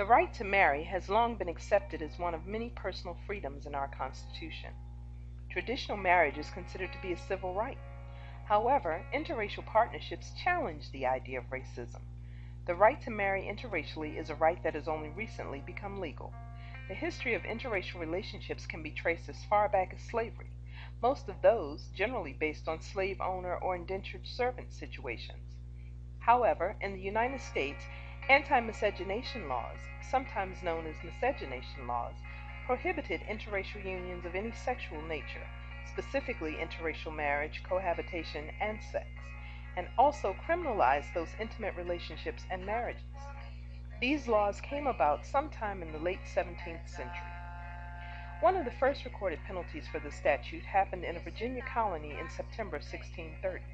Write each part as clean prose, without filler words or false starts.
The right to marry has long been accepted as one of many personal freedoms in our Constitution. Traditional marriage is considered to be a civil right. However, interracial partnerships challenge the idea of racism. The right to marry interracially is a right that has only recently become legal. The history of interracial relationships can be traced as far back as slavery, most of those generally based on slave owner or indentured servant situations. However, in the United States, anti-miscegenation laws, sometimes known as miscegenation laws, prohibited interracial unions of any sexual nature, specifically interracial marriage, cohabitation, and sex, and also criminalized those intimate relationships and marriages. These laws came about sometime in the late 17th century. One of the first recorded penalties for this statute happened in a Virginia colony in September 1630.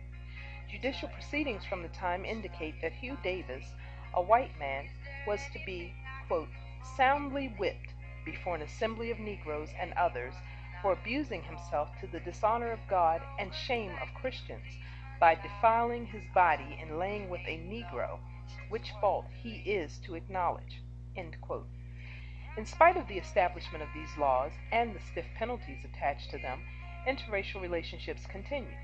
Judicial proceedings from the time indicate that Hugh Davis, a white man, was to be, quote, soundly whipped before an assembly of Negroes and others for abusing himself to the dishonor of God and shame of Christians by defiling his body and laying with a Negro, which fault he is to acknowledge, end quote. In spite of the establishment of these laws and the stiff penalties attached to them, interracial relationships continued.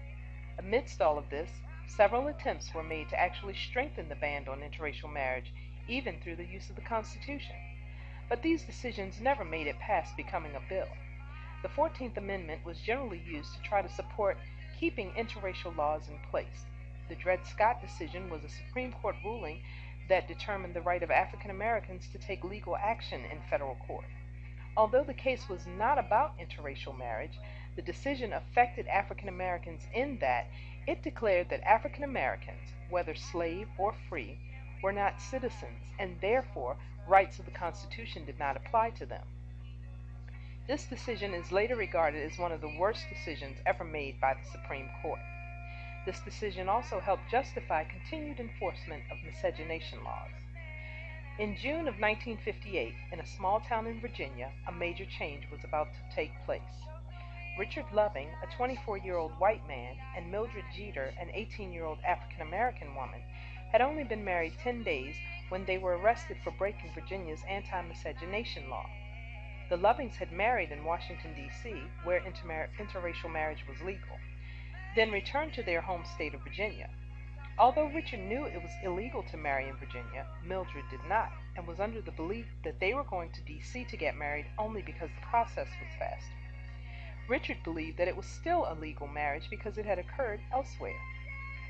Amidst all of this, several attempts were made to actually strengthen the ban on interracial marriage, even through the use of the Constitution. But these decisions never made it past becoming a bill. The 14th Amendment was generally used to try to support keeping interracial laws in place. The Dred Scott decision was a Supreme Court ruling that determined the right of African Americans to take legal action in federal court. Although the case was not about interracial marriage, the decision affected African Americans in that it declared that African Americans, whether slave or free, were not citizens, and therefore rights of the Constitution did not apply to them. This decision is later regarded as one of the worst decisions ever made by the Supreme Court. This decision also helped justify continued enforcement of miscegenation laws. In June of 1958, in a small town in Virginia, a major change was about to take place. Richard Loving, a 24-year-old white man, and Mildred Jeter, an 18-year-old African-American woman, had only been married 10 days when they were arrested for breaking Virginia's anti-miscegenation law. The Lovings had married in Washington, D.C., where interracial marriage was legal, then returned to their home state of Virginia. Although Richard knew it was illegal to marry in Virginia, Mildred did not, and was under the belief that they were going to D.C. to get married only because the process was faster. Richard believed that it was still a legal marriage because it had occurred elsewhere.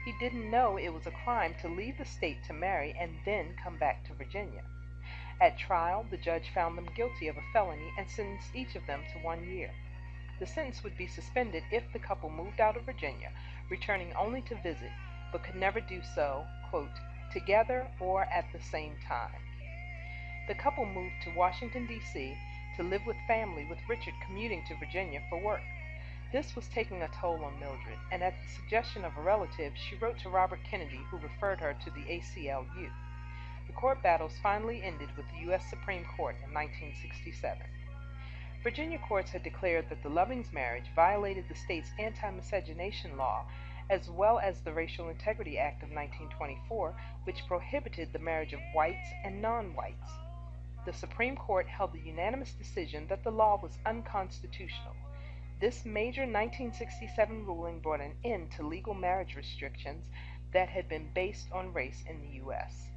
He didn't know it was a crime to leave the state to marry and then come back to Virginia. At trial, the judge found them guilty of a felony and sentenced each of them to 1 year. The sentence would be suspended if the couple moved out of Virginia, returning only to visit, but could never do so, quote, together or at the same time. The couple moved to Washington, D.C., to live with family, with Richard commuting to Virginia for work. This was taking a toll on Mildred, and at the suggestion of a relative, she wrote to Robert Kennedy, who referred her to the ACLU. The court battles finally ended with the U.S. Supreme Court in 1967. Virginia courts had declared that the Lovings marriage violated the state's anti-miscegenation law, as well as the Racial Integrity Act of 1924, which prohibited the marriage of whites and non-whites. The Supreme Court held the unanimous decision that the law was unconstitutional. This major 1967 ruling brought an end to legal marriage restrictions that had been based on race in the U.S.